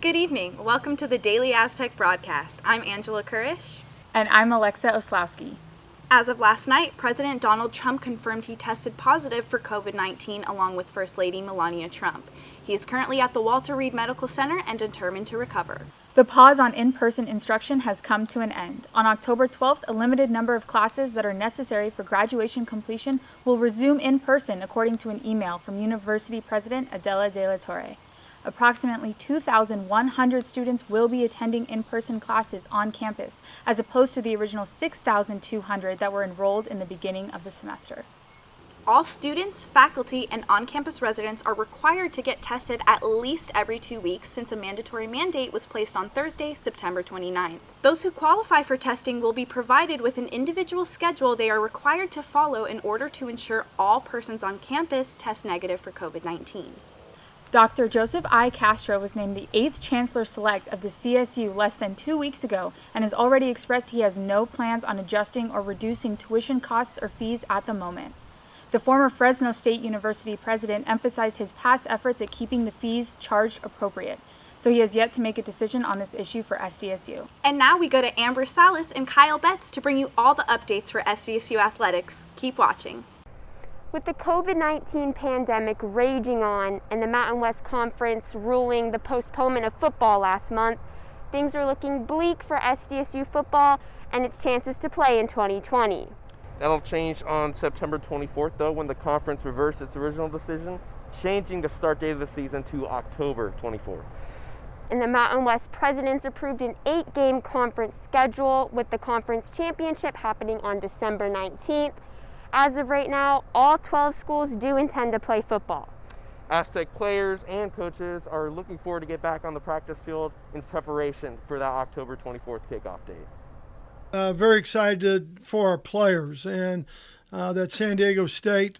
Good evening. Welcome to the Daily Aztec broadcast. I'm Angela Kurish. And I'm Alexa Oslowski. As of last night, President Donald Trump confirmed he tested positive for COVID-19 along with First Lady Melania Trump. He is currently at the Walter Reed Medical Center and determined to recover. The pause on in-person instruction has come to an end. On October 12th, a limited number of classes that are necessary for graduation completion will resume in person, according to an email from University President Adela de la Torre. Approximately 2,100 students will be attending in-person classes on campus, as opposed to the original 6,200 that were enrolled in the beginning of the semester. All students, faculty, and on-campus residents are required to get tested at least every 2 weeks since a mandatory mandate was placed on Thursday, September 29th. Those who qualify for testing will be provided with an individual schedule they are required to follow in order to ensure all persons on campus test negative for COVID-19. Dr. Joseph I. Castro was named the 8th Chancellor Select of the CSU less than 2 weeks ago and has already expressed he has no plans on adjusting or reducing tuition costs or fees at the moment. The former Fresno State University president emphasized his past efforts at keeping the fees charged appropriate, so he has yet to make a decision on this issue for SDSU. And now we go to Amber Salas and Kyle Betts to bring you all the updates for SDSU athletics. Keep watching. With the COVID-19 pandemic raging on and the Mountain West Conference ruling the postponement of football last month, things are looking bleak for SDSU football and its chances to play in 2020. That'll change on September 24th, though, when the conference reversed its original decision, changing the start date of the season to October 24th. And the Mountain West presidents approved an 8-game conference schedule, with the conference championship happening on December 19th. As of right now, all 12 schools do intend to play football. Aztec players and coaches are looking forward to get back on the practice field in preparation for that October 24th kickoff date. Very excited for our players, and that San Diego State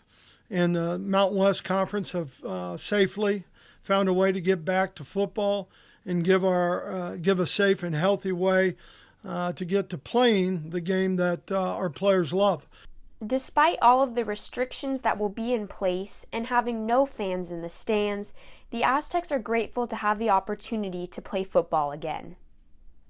and the Mountain West Conference have safely found a way to get back to football and give a safe and healthy way to get to playing the game that our players love. Despite all of the restrictions that will be in place and having no fans in the stands, the Aztecs are grateful to have the opportunity to play football again.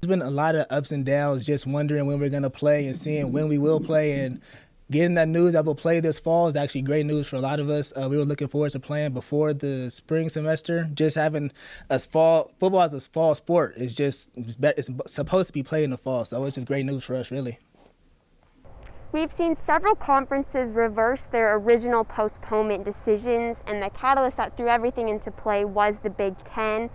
There's been a lot of ups and downs, just wondering when we're going to play and seeing when we will play, and getting that news that we'll play this fall is actually great news for a lot of us. We were looking forward to playing before the spring semester. Just having football as a fall sport is it's supposed to be played in the fall, so it's just great news for us, really. We've seen several conferences reverse their original postponement decisions, and the catalyst that threw everything into play was the Big Ten.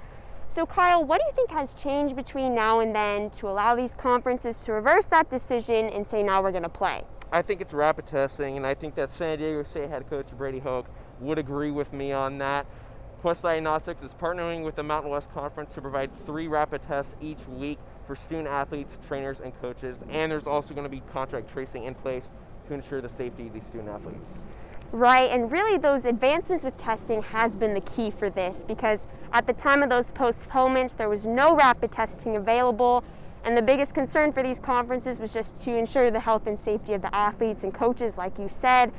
So Kyle, what do you think has changed between now and then to allow these conferences to reverse that decision and say now we're going to play? I think it's rapid testing, and I think that San Diego State head coach Brady Hoke would agree with me on that. Quest Diagnostics is partnering with the Mountain West Conference to provide 3 rapid tests each week for student athletes, trainers, and coaches, and there's also going to be contract tracing in place to ensure the safety of these student athletes. Right, and really those advancements with testing has been the key for this, because at the time of those postponements there was no rapid testing available, and the biggest concern for these conferences was just to ensure the health and safety of the athletes and coaches, like you said.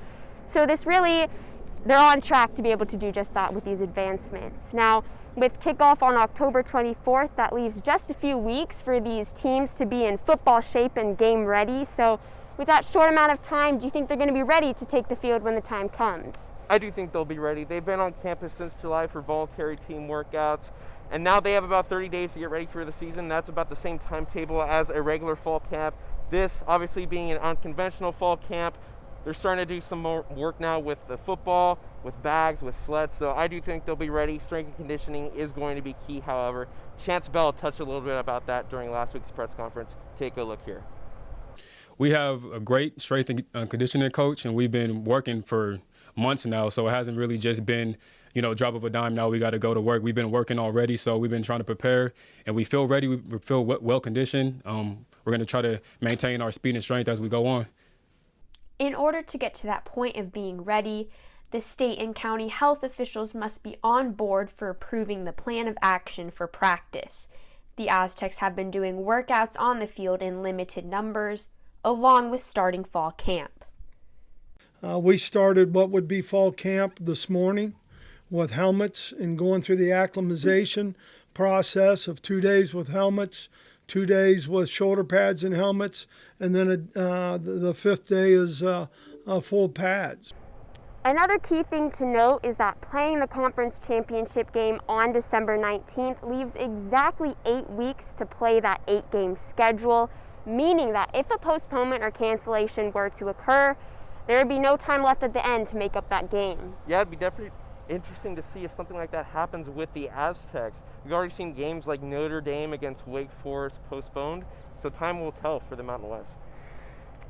So they're on track to be able to do just that with these advancements. Now, with kickoff on October 24th, that leaves just a few weeks for these teams to be in football shape and game ready. So with that short amount of time, do you think they're going to be ready to take the field when the time comes? I do think they'll be ready. They've been on campus since July for voluntary team workouts, and now they have about 30 days to get ready for the season. That's about the same timetable as a regular fall camp. This, obviously, being an unconventional fall camp, they're starting to do some more work now with the football, with bags, with sleds, so I do think they'll be ready. Strength and conditioning is going to be key, however. Chance Bell touched a little bit about that during last week's press conference. Take a look here. We have a great strength and conditioning coach, and we've been working for months now, so it hasn't really just been, drop of a dime, now we got to go to work. We've been working already, so we've been trying to prepare, and we feel ready. We feel well conditioned. We're going to try to maintain our speed and strength as we go on. In order to get to that point of being ready, the state and county health officials must be on board for approving the plan of action for practice. The Aztecs have been doing workouts on the field in limited numbers, along with starting fall camp. We started what would be fall camp this morning with helmets and going through the acclimatization process of 2 days with helmets, 2 days with shoulder pads and helmets, and then the fifth day is full pads. Another key thing to note is that playing the conference championship game on December 19th leaves exactly 8 weeks to play that 8-game schedule, meaning that if a postponement or cancellation were to occur, there would be no time left at the end to make up that game. Yeah, it'd be definitely interesting to see if something like that happens with the Aztecs. We've already seen games like Notre Dame against Wake Forest postponed, so time will tell for the Mountain West.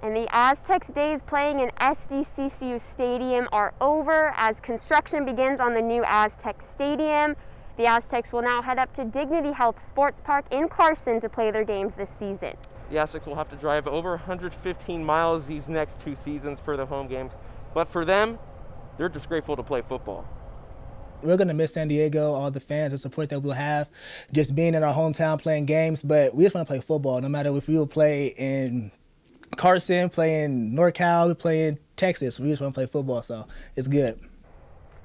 And the Aztecs' days playing in CSU Stadium are over as construction begins on the new Aztec Stadium. The Aztecs will now head up to Dignity Health Sports Park in Carson to play their games this season. The Aztecs will have to drive over 115 miles these next 2 seasons for the home games, but for them, they're just grateful to play football. We're going to miss San Diego, all the fans, the support that we'll have, just being in our hometown playing games, but we just want to play football, no matter if we will play in Carson, playing NorCal, playing Texas. We just want to play football, so it's good.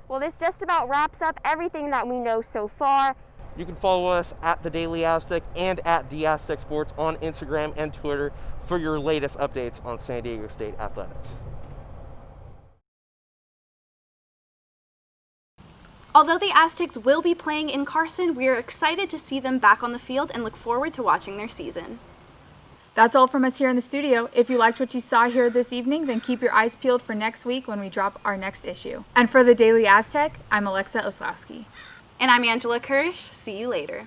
Well, this just about wraps up everything that we know so far. You can follow us at The Daily Aztec and at The Aztec Sports on Instagram and Twitter for your latest updates on San Diego State athletics. Although the Aztecs will be playing in Carson, we are excited to see them back on the field and look forward to watching their season. That's all from us here in the studio. If you liked what you saw here this evening, then keep your eyes peeled for next week when we drop our next issue. And for the Daily Aztec, I'm Alexa Oslowski. And I'm Angela Kirsch. See you later.